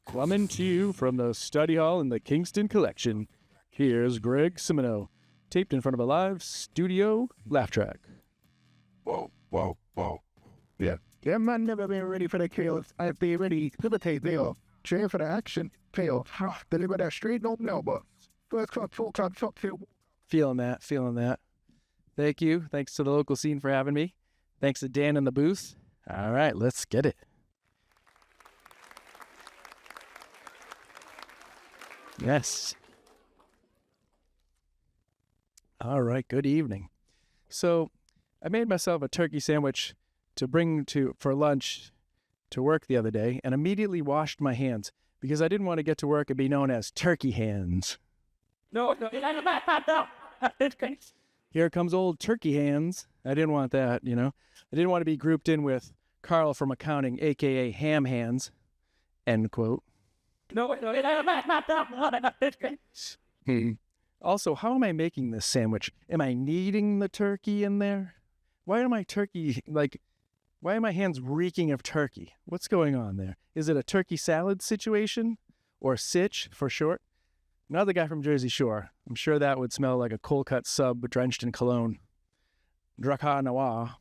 Coming to you from the study hall in the Kingston collection, here's Greg Simoneau, taped in front of a live studio laugh track. Whoa. Yeah. Yeah, man, never been ready for the chaos. I've been ready to imitate the train for the action. Fail. Deliver that straight, no mailbox. First club, full club, shop field. Feeling that. Thank you. Thanks to the local scene for having me. Thanks to Dan in the booth. All right, let's get it. Yes. All right, good evening. So I made myself a turkey sandwich to bring for lunch to work the other day and immediately washed my hands because I didn't want to get to work and be known as turkey hands. No. Here comes old turkey hands. I didn't want that, you know. I didn't want to be grouped in with Carl from accounting, a.k.a. ham hands, end quote. Also, how am I making this sandwich? Am I kneading the turkey in there? Why are my hands reeking of turkey? What's going on there? Is it a turkey salad situation? Or sitch for short? Another guy from Jersey Shore. I'm sure that would smell like a cold-cut sub drenched in cologne. Draca Noir.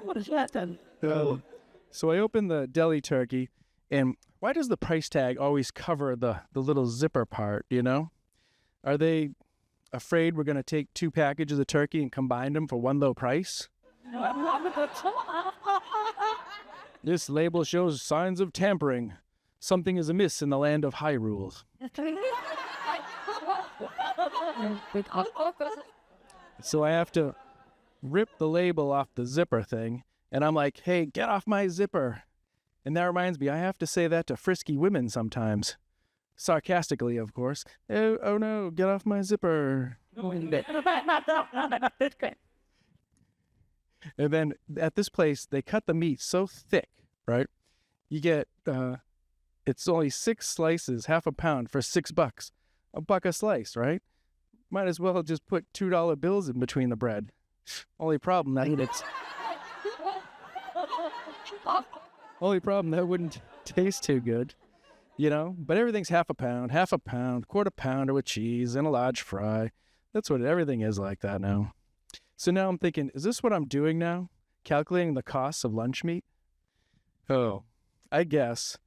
What is that then? So I opened the deli turkey, and why does the price tag always cover the little zipper part, you know? Are they afraid we're going to take 2 packages of turkey and combine them for one low price? This label shows signs of tampering. Something is amiss in the land of Hyrule. So I have to rip the label off the zipper thing, and I'm like, hey, get off my zipper. And that reminds me, I have to say that to frisky women sometimes. Sarcastically, of course. Oh no, get off my zipper. And then at this place, they cut the meat so thick, right? You get, it's only 6 slices, half a pound for $6. $1 a slice, right? Might as well just put $2 bills in between the bread. Only problem that wouldn't taste too good, you know? But everything's half a pound, quarter pounder with cheese and a large fry. That's what everything is like that now. So now I'm thinking, is this what I'm doing now? Calculating the costs of lunch meat? Oh, I guess.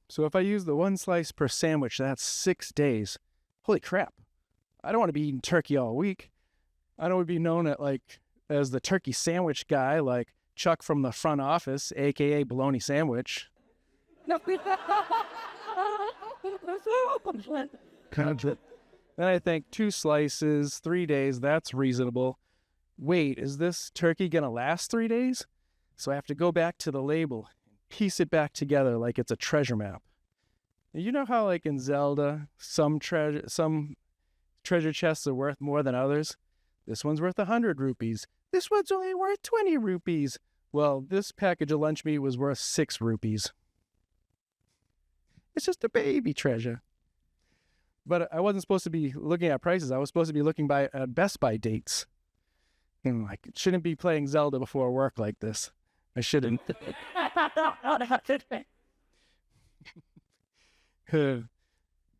So if I use the 1 slice per sandwich, that's 6 days. Holy crap. I don't want to be eating turkey all week. I don't want to be known as the turkey sandwich guy like Chuck from the front office, a.k.a. bologna sandwich. Then I think 2 slices, 3 days, that's reasonable. Wait, is this turkey going to last 3 days? So I have to go back to the label and piece it back together like it's a treasure map. You know how like in Zelda, some treasure chests are worth more than others? This one's worth 100 rupees. This one's only worth 20 rupees. Well, this package of lunch meat was worth 6 rupees. It's just a baby treasure. But I wasn't supposed to be looking at prices. I was supposed to be looking at Best Buy dates. And I shouldn't be playing Zelda before work like this. I shouldn't.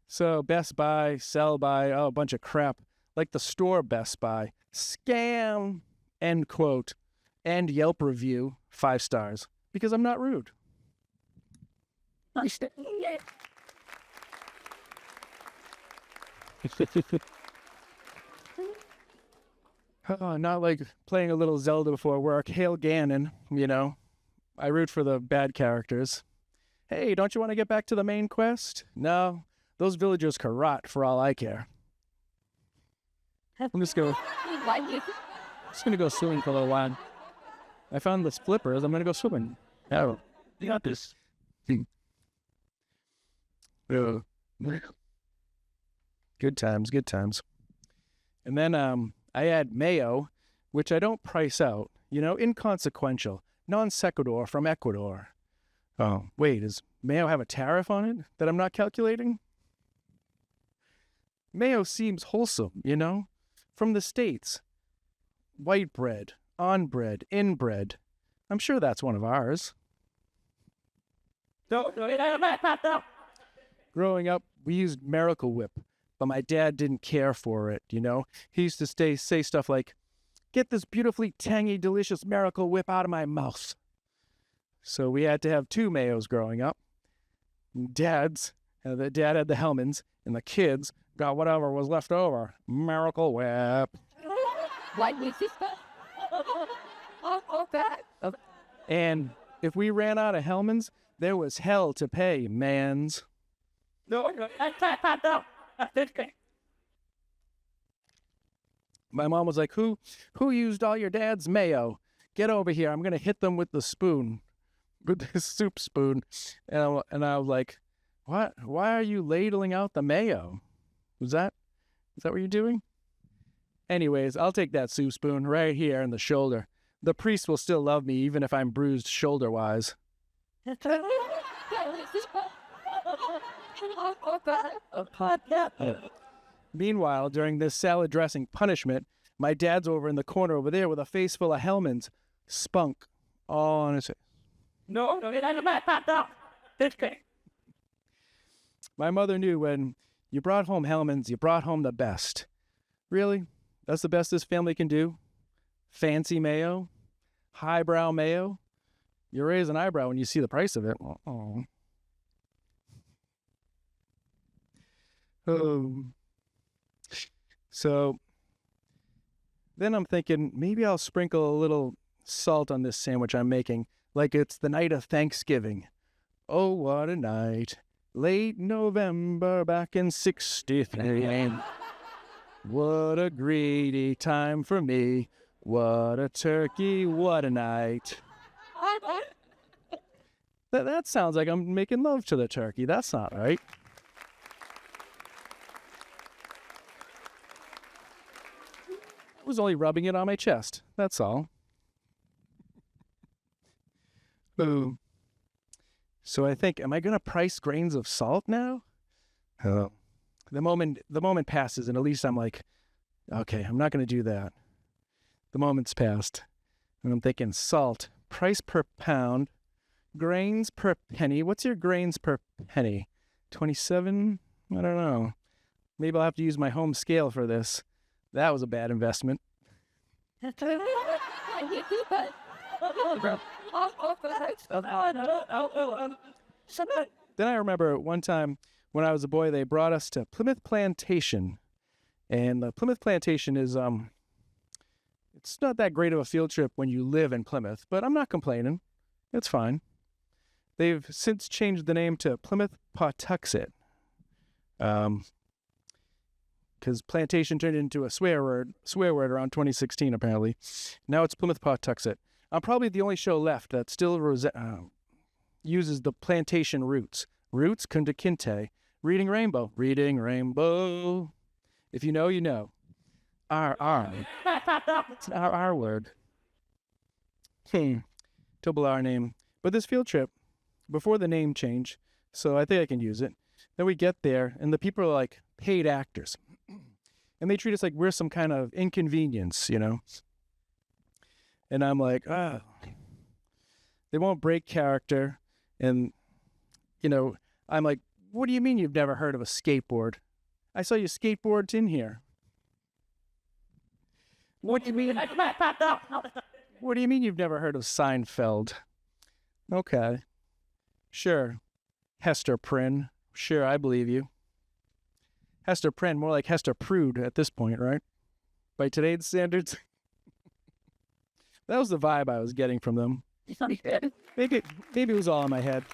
So Best Buy, sell by, a bunch of crap. Like the store Best Buy. Scam, end quote. And Yelp review, 5 stars. Because I'm not rude. Not like playing a little Zelda before work. Hail Ganon, you know. I root for the bad characters. Hey, don't you want to get back to the main quest? No, those villagers can rot for all I care. I'm just gonna go swimming for a little while. I found the flippers. I'm gonna go swimming. Oh, you got this. Good times. And then I add mayo, which I don't price out. You know, inconsequential, non sequitur from Ecuador. Oh, wait, does mayo have a tariff on it that I'm not calculating? Mayo seems wholesome, you know? From the States. White bread, on bread, in bread. I'm sure that's one of ours. No. Growing up, we used Miracle Whip, but my dad didn't care for it, you know? He used to say stuff like, "Get this beautifully tangy, delicious Miracle Whip out of my mouth." So we had to have two mayos growing up. The dad had the Hellmann's, and the kids got whatever was left over. Miracle Whip. And if we ran out of Hellmann's, there was hell to pay, mans. No. My mom was like, who used all your dad's mayo? Get over here. I'm going to hit them with the spoon, with this soup spoon. And I was like, what? Why are you ladling out the mayo? Is that what you're doing? Anyways, I'll take that soup spoon right here in the shoulder. The priest will still love me even if I'm bruised shoulder-wise. Meanwhile, during this salad dressing punishment, my dad's over in the corner over there with a face full of Hellmann's. Spunk all on his face. No. My mother knew when you brought home Hellmann's, you brought home the best. Really? That's the best this family can do? Fancy mayo? Highbrow mayo? You raise an eyebrow when you see the price of it. Oh. So then I'm thinking maybe I'll sprinkle a little salt on this sandwich I'm making, like it's the night of Thanksgiving. Oh, what a night. Late November back in 63. What a greedy time for me. What a turkey, what a night. That sounds like I'm making love to the turkey. That's not right. I was only rubbing it on my chest. That's all. Boom. So I think, am I going to price grains of salt now? The moment passes, and at least I'm like, okay, I'm not going to do that. The moment's passed, and I'm thinking salt, price per pound, grains per penny. What's your grains per penny? 27? I don't know. Maybe I'll have to use my home scale for this. That was a bad investment. Then I remember one time when I was a boy, they brought us to Plymouth Plantation. And the Plymouth Plantation is, it's not that great of a field trip when you live in Plymouth, but I'm not complaining. It's fine. They've since changed the name to Plymouth Pawtuxet. Because plantation turned into a swear word around 2016, apparently. Now it's Plymouth Pawtuxet. I'm probably the only show left that still uses the plantation roots. Roots, Kunta Kinte. Reading Rainbow. Reading Rainbow. If you know, you know. R. It's an R word. Double R name. But this field trip, before the name change, so I think I can use it. Then we get there, and the people are like paid actors. And they treat us like we're some kind of inconvenience, you know? And I'm like, they won't break character. And, you know, I'm like, what do you mean you've never heard of a skateboard? I saw your skateboards in here. What do you mean? What do you mean you've never heard of Seinfeld? Okay. Sure. Hester Prynne. Sure, I believe you. Hester Prynne, more like Hester Prude at this point, right? By today's standards. That was the vibe I was getting from them. Maybe it was all in my head.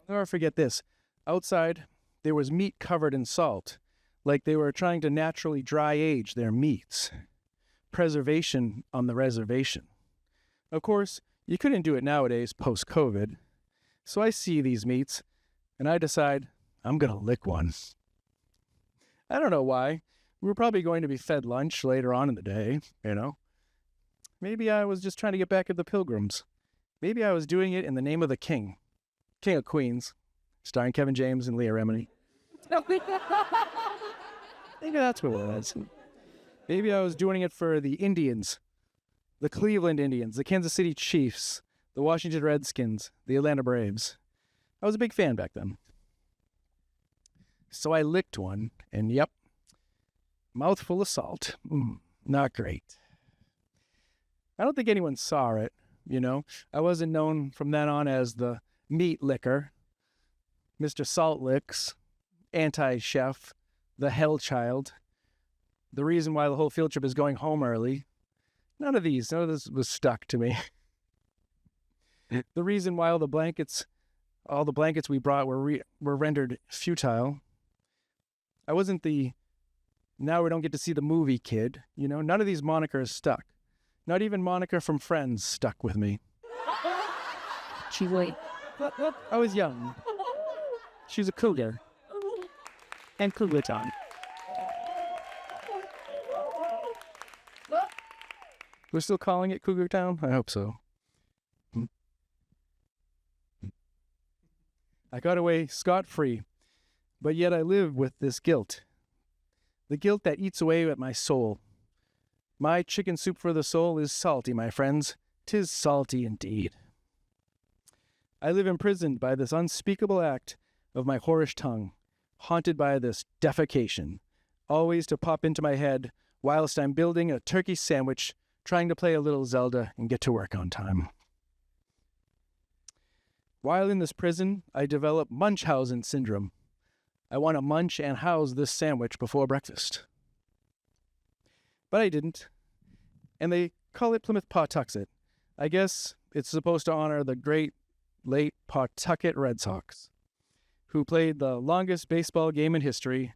I'll never forget this. Outside, there was meat covered in salt, like they were trying to naturally dry age their meats. Preservation on the reservation. Of course, you couldn't do it nowadays post-COVID. So I see these meats, and I decide I'm going to lick one. I don't know why. We were probably going to be fed lunch later on in the day, you know. Maybe I was just trying to get back at the Pilgrims. Maybe I was doing it in the name of the King. King of Queens, starring Kevin James and Leah Remini. Maybe that's what it was. Maybe I was doing it for the Indians, the Cleveland Indians, the Kansas City Chiefs, the Washington Redskins, the Atlanta Braves. I was a big fan back then. So I licked one, and yep, mouthful of salt. Not great. I don't think anyone saw it, you know. I wasn't known from then on as the meat licker, Mr. Salt Licks, anti-chef, the hell child, the reason why the whole field trip is going home early. None of this was stuck to me. The reason why all the blankets we brought were rendered futile. I wasn't the now we don't get to see the movie kid, you know. None of these monikers stuck. Not even Monica from Friends stuck with me. I was young. She's a cougar. And cougar time. We're still calling it Cougar Town? I hope so. I got away scot-free, but yet I live with this guilt. The guilt that eats away at my soul. My chicken soup for the soul is salty, my friends. 'Tis salty indeed. I live imprisoned by this unspeakable act of my whorish tongue, haunted by this defecation, always to pop into my head whilst I'm building a turkey sandwich, trying to play a little Zelda and get to work on time. While in this prison, I develop Munchausen syndrome. I want to munch and house this sandwich before breakfast. But I didn't. And they call it Plymouth Pawtuxet. I guess it's supposed to honor the great late Pawtucket Red Sox, who played the longest baseball game in history.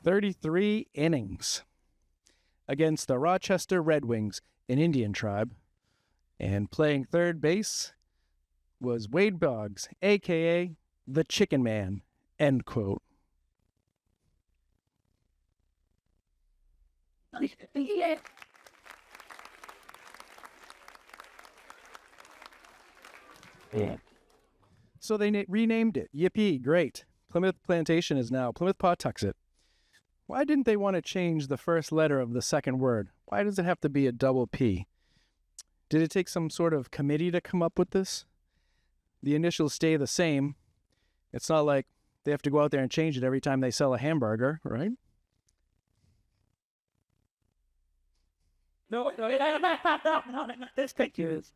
33 innings against the Rochester Red Wings, an Indian tribe. And playing third base was Wade Boggs, a.k.a. the Chicken Man, end quote. So they renamed it. Yippee, great. Plymouth Plantation is now Plymouth Pawtuxet. Why didn't they want to change the first letter of the second word? Why does it have to be a double P? Did it take some sort of committee to come up with this? The initials stay the same. It's not like they have to go out there and change it every time they sell a hamburger, right? No, this picture is.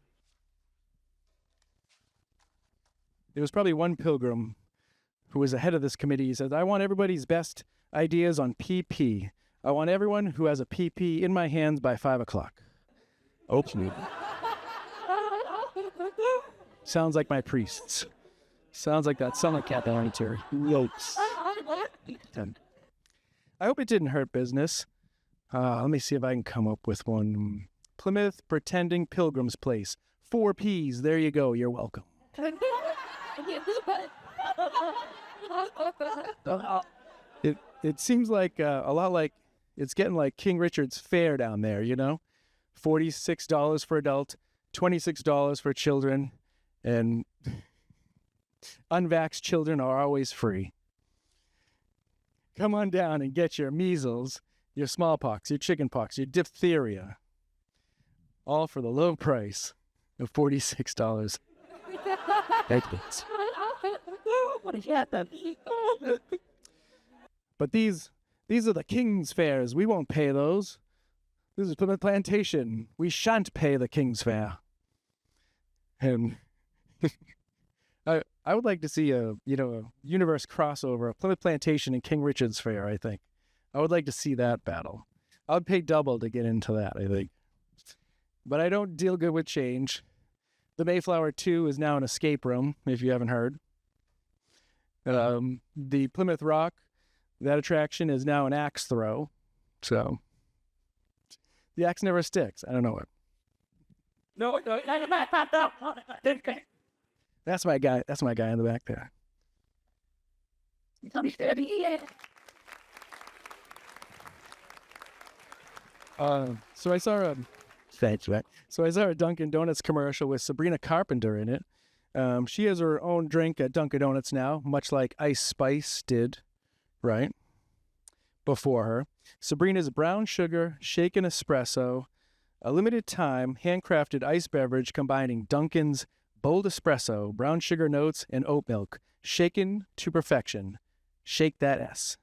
There was probably one pilgrim who was the head of this committee. He said, I want everybody's best ideas on PP. I want everyone who has a PP in my hands by 5 o'clock. Okay. Sounds like my priests. Sounds like that summer cat volunteer. Yokes. I hope it didn't hurt business. Let me see if I can come up with one. Plymouth Pretending Pilgrim's Place. 4 Ps. There you go. You're welcome. It seems like a lot like it's getting like King Richard's Fair down there, you know? $46 for adult, $26 for children, and unvaxxed children are always free. Come on down and get your measles, your smallpox, your chickenpox, your diphtheria, all for the low price of $46. But these are the King's Fairs. We won't pay those. This is Plymouth Plantation. We shan't pay the King's Fair. And I would like to see a universe crossover of Plymouth Plantation and King Richard's Fair, I think. I would like to see that battle. I would pay double to get into that, I think. But I don't deal good with change. The Mayflower 2 is now an escape room, if you haven't heard. The Plymouth Rock, that attraction is now an axe throw. So the axe never sticks. I don't know what. No. That's my guy. That's my guy in the back there. So I saw a Dunkin' Donuts commercial with Sabrina Carpenter in it. She has her own drink at Dunkin' Donuts now, much like Ice Spice did, right? Before her. Sabrina's brown sugar, shaken espresso, a limited time, handcrafted ice beverage combining Dunkin's bold espresso, brown sugar notes, and oat milk, shaken to perfection. Shake that S.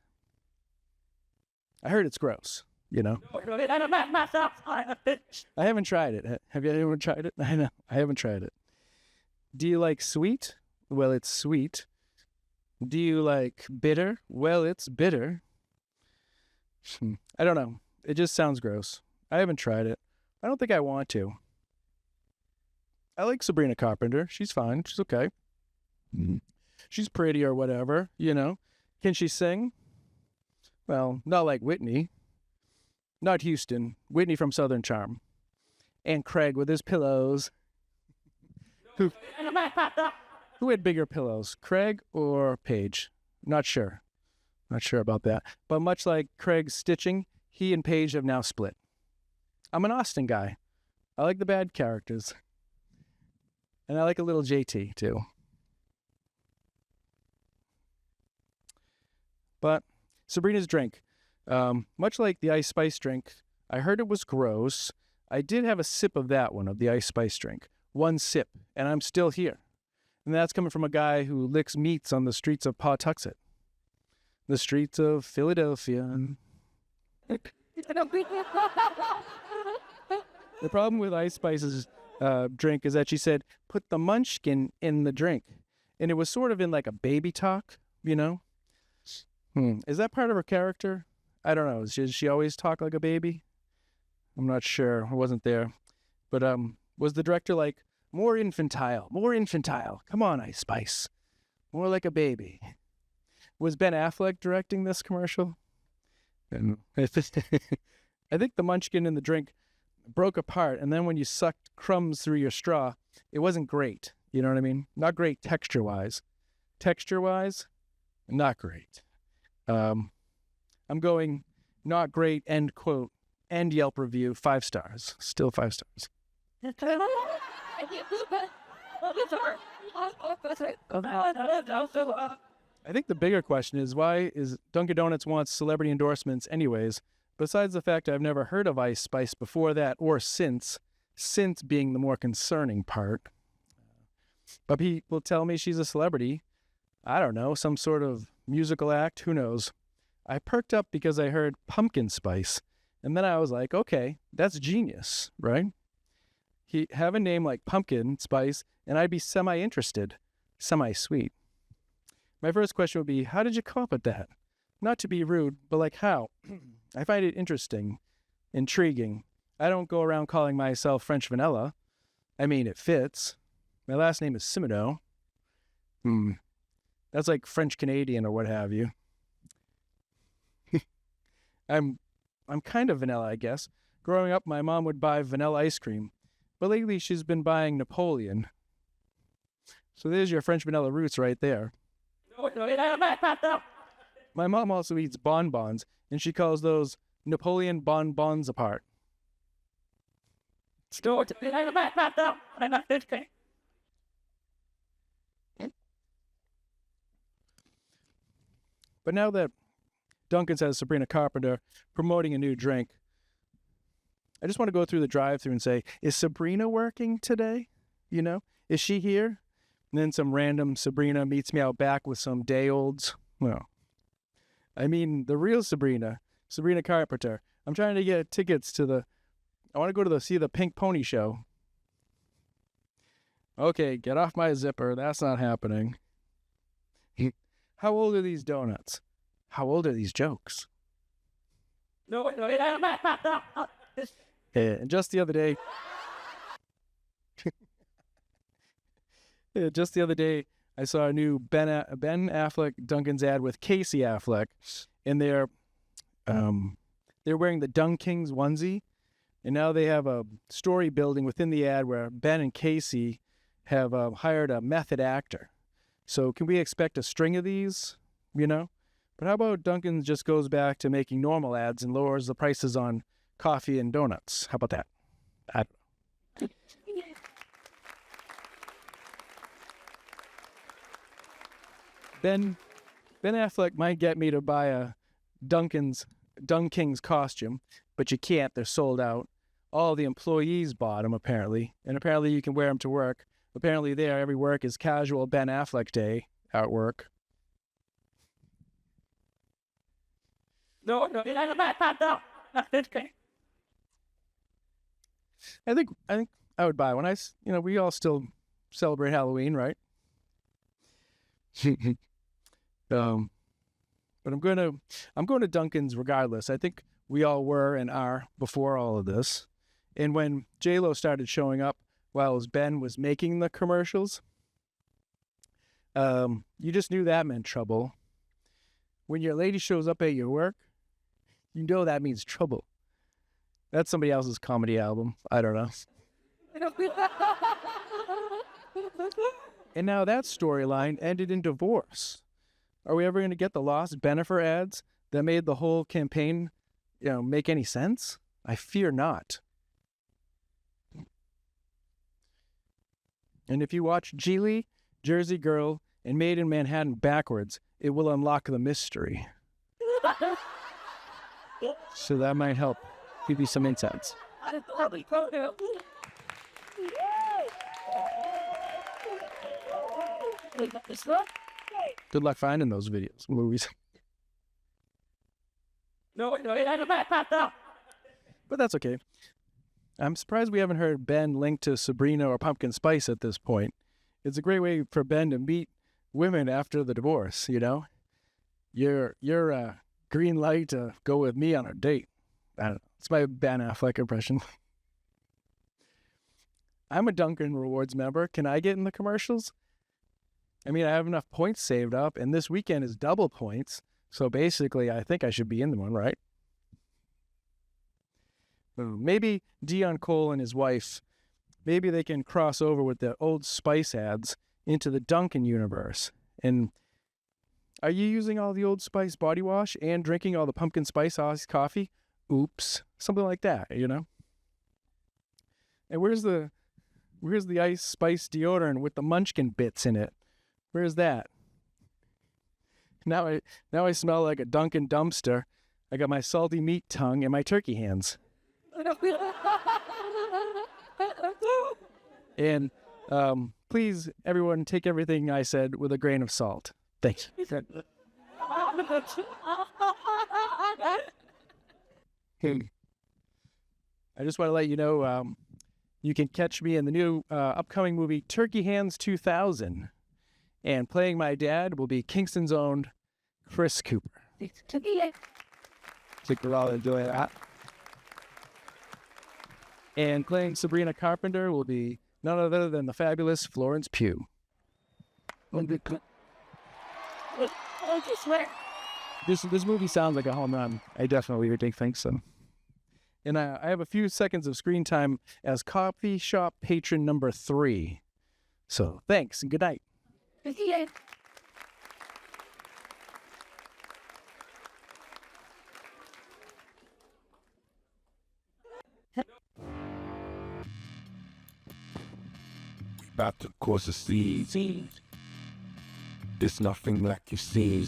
I heard it's gross, you know? I haven't tried it. Have you ever tried it? I know. I haven't tried it. Do you like sweet? Well, it's sweet. Do you like bitter? Well, it's bitter. I don't know. It just sounds gross. I haven't tried it. I don't think I want to. I like Sabrina Carpenter. She's fine. She's okay. She's pretty or whatever, you know. Can she sing? Well, not like Whitney. Not Houston. Whitney from Southern Charm. And Craig with his pillows. Who had bigger pillows, Craig or Paige? Not sure. Not sure about that. But much like Craig's stitching, he and Paige have now split. I'm an Austen guy. I like the bad characters. And I like a little JT, too. But Sabrina's drink, much like the Ice Spice drink, I heard it was gross. I did have a sip of that one, of the Ice Spice drink. One sip, and I'm still here. And that's coming from a guy who licks meats on the streets of Pawtuxet. The streets of Philadelphia. The problem with Ice Spice's drink is that she said, put the munchkin in the drink. And it was sort of in like a baby talk, you know? Is that part of her character? I don't know. Does she always talk like a baby? I'm not sure. I wasn't there. But was the director like, more infantile? Come on, Ice Spice. More like a baby. Was Ben Affleck directing this commercial? I think the munchkin in the drink broke apart, and then when you sucked crumbs through your straw, it wasn't great. You know what I mean? Not great texture-wise. Texture-wise, not great. I'm going not great, end quote, and Yelp review, 5 stars. Still 5 stars. I think the bigger question is, why is Dunkin' Donuts wants celebrity endorsements anyways, besides the fact I've never heard of Ice Spice before that or since being the more concerning part. But people tell me she's a celebrity. I don't know, some sort of musical act, who knows. I perked up because I heard pumpkin spice, and then I was like, okay, that's genius, right? Have a name like pumpkin spice, and I'd be semi-interested, semi-sweet. My first question would be, how did you come up with that? Not to be rude, but like how? I find it interesting, intriguing. I don't go around calling myself French vanilla. I mean, it fits. My last name is Simoneau. That's like French Canadian or what have you. I'm kind of vanilla, I guess. Growing up, my mom would buy vanilla ice cream, but lately she's been buying Napoleon. So there's your French vanilla roots right there. My mom also eats bonbons, and she calls those Napoleon bonbons apart. But now that Dunkin's has Sabrina Carpenter promoting a new drink, I just want to go through the drive-thru and say, is Sabrina working today? You know, is she here? And then some random Sabrina meets me out back with some day-olds. Well, I mean, the real Sabrina Carpenter. I'm trying to get tickets to I want to go to see the Pink Pony show. Okay, get off my zipper. That's not happening. How old are these donuts? How old are these jokes? And just the other day, I saw a new Ben Affleck Dunkin's ad with Casey Affleck, and they're wearing the Dunk Kings onesie, and now they have a story building within the ad where Ben and Casey have hired a method actor. So can we expect a string of these? You know? But how about Dunkin' just goes back to making normal ads and lowers the prices on coffee and donuts? How about that? Ben Affleck might get me to buy a Dunking's costume, but you can't. They're sold out. All the employees bought them, apparently. And apparently you can wear them to work. Apparently there, every work is casual Ben Affleck day at work. No. I think I would buy one. We all still celebrate Halloween, right? But I'm going to Dunkin's regardless. I think we all were and are before all of this. And when J-Lo started showing up while Ben was making the commercials, you just knew that meant trouble. When your lady shows up at your work, you know that means trouble. That's somebody else's comedy album. I don't know. And now that storyline ended in divorce. Are we ever going to get the lost Bennifer ads that made the whole campaign, make any sense? I fear not. And if you watch Geely, Jersey Girl, and Made in Manhattan backwards, it will unlock the mystery. So that might help give you some insights. Good luck finding those movies. No. But that's okay. I'm surprised we haven't heard Ben linked to Sabrina or Pumpkin Spice at this point. It's a great way for Ben to meet women after the divorce, You're green light to go with me on a date. I don't know. It's my Ben Affleck impression. I'm a Dunkin' Rewards member. Can I get in the commercials? I mean, I have enough points saved up, and this weekend is double points. So basically, I think I should be in the one, right? Maybe Dion Cole and his wife, maybe they can cross over with the Old Spice ads into the Dunkin' universe. And are you using all the Old Spice body wash and drinking all the pumpkin spice iced coffee? Oops. Something like that, And where's the Ice Spice deodorant with the Munchkin bits in it? Where's that? Now I smell like a Dunkin' dumpster. I got my salty meat tongue and my turkey hands. And please, everyone, take everything I said with a grain of salt. Thanks. I just want to let you know, you can catch me in the new upcoming movie Turkey Hands 2000. And playing my dad will be Kingston's own Chris Cooper. And playing Sabrina Carpenter will be none other than the fabulous Florence Pugh. This movie sounds like a home run. I definitely think so. And I have a few seconds of screen time as coffee shop patron number 3. So thanks and good night. About to cause a scene. There's nothing like you see.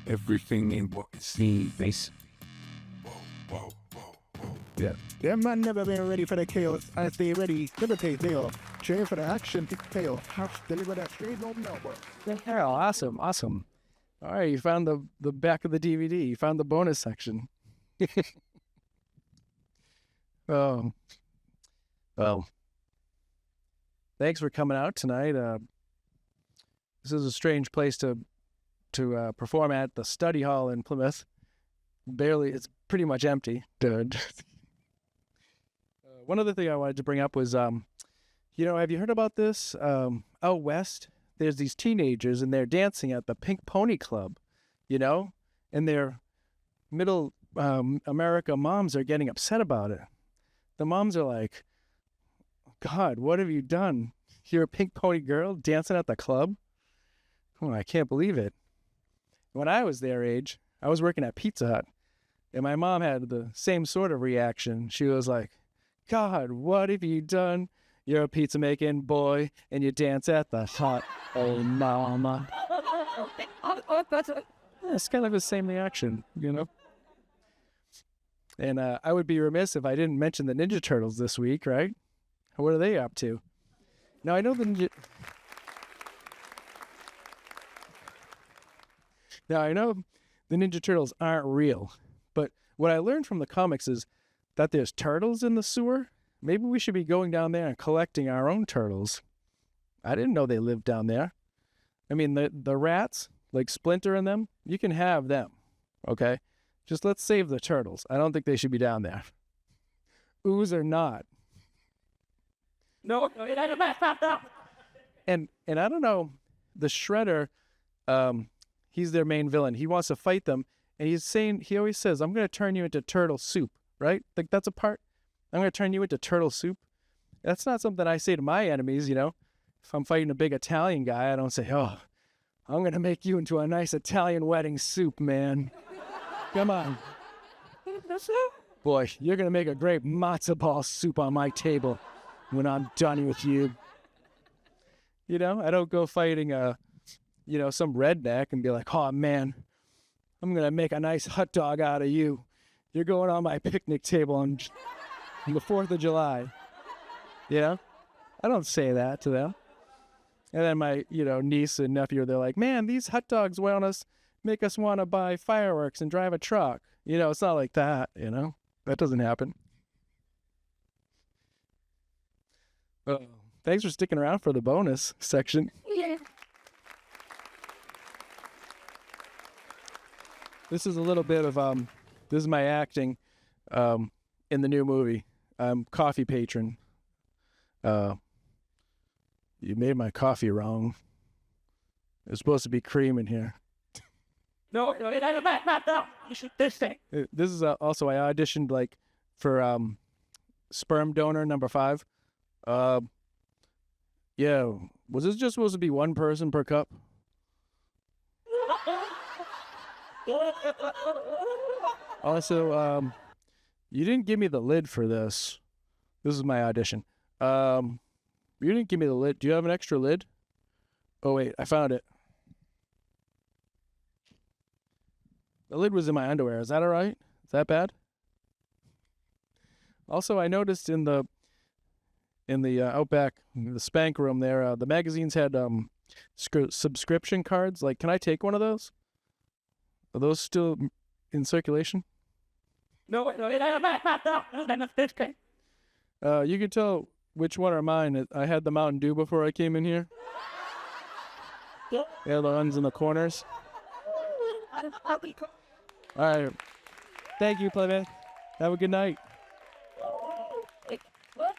Everything ain't what it seems. Whoa. Yeah. Them man never been ready for the chaos. I stay ready. Imitate Dale. Train for the action. Fail. Deliver that straight home number. Yeah, awesome. All right, you found the back of the DVD. You found the bonus section. Oh. Well. Thanks for coming out tonight. This is a strange place to perform at, the study hall in Plymouth. It's pretty much empty. One other thing I wanted to bring up was, have you heard about this? Out west, there's these teenagers and they're dancing at the Pink Pony Club, and their middle America moms are getting upset about it. The moms are like, God, what have you done? You're a Pink Pony girl dancing at the club? Oh, I can't believe it. When I was their age, I was working at Pizza Hut, and my mom had the same sort of reaction. She was like, God, what have you done? You're a pizza making boy, and you dance at the hot old mama. It's kind of the same reaction, you know? And I would be remiss if I didn't mention the Ninja Turtles this week, right? What are they up to? Now, I know the Ninja Turtles aren't real, but what I learned from the comics is that there's turtles in the sewer. Maybe we should be going down there and collecting our own turtles. I didn't know they lived down there. I mean, the rats, like Splinter and them, you can have them, okay? Just let's save the turtles. I don't think they should be down there. Ooze or not. No. And I don't know, the Shredder, he's their main villain. He wants to fight them, and he always says, I'm going to turn you into turtle soup, right? Like, that's a part. I'm going to turn you into turtle soup. That's not something I say to my enemies, you know? If I'm fighting a big Italian guy, I don't say, oh, I'm going to make you into a nice Italian wedding soup, man. Come on. Boy, you're going to make a great matzo ball soup on my table when I'm done with you. You know, I don't go fighting some redneck and be like, oh, man, I'm going to make a nice hot dog out of you. You're going on my picnic table on the 4th of July. You know? I don't say that to them. And then my, niece and nephew, they're like, man, these hot dogs make us want to buy fireworks and drive a truck. You know, it's not like that, you know? That doesn't happen. Thanks for sticking around for the bonus section. Yeah. This is a little bit of, this is my acting in the new movie. I'm coffee patron. You made my coffee wrong. There's supposed to be cream in here. No. You should this thing. This is also, I auditioned like for sperm donor number 5. Yeah, was this just supposed to be one person per cup? Also, you didn't give me the lid for this. This is my audition. You didn't give me the lid. Do you have an extra lid? Oh, wait, I found it. The lid was in my underwear. Is that all right? Is that bad? Also, I noticed in the Outback, the spank room there, the magazines had subscription cards. Like, can I take one of those? Are those still in circulation? No. This thing. You can tell which one are mine. I had the Mountain Dew before I came in here. Yeah, the ones in the corners. All right. Thank you, Plymouth. Have a good night. What?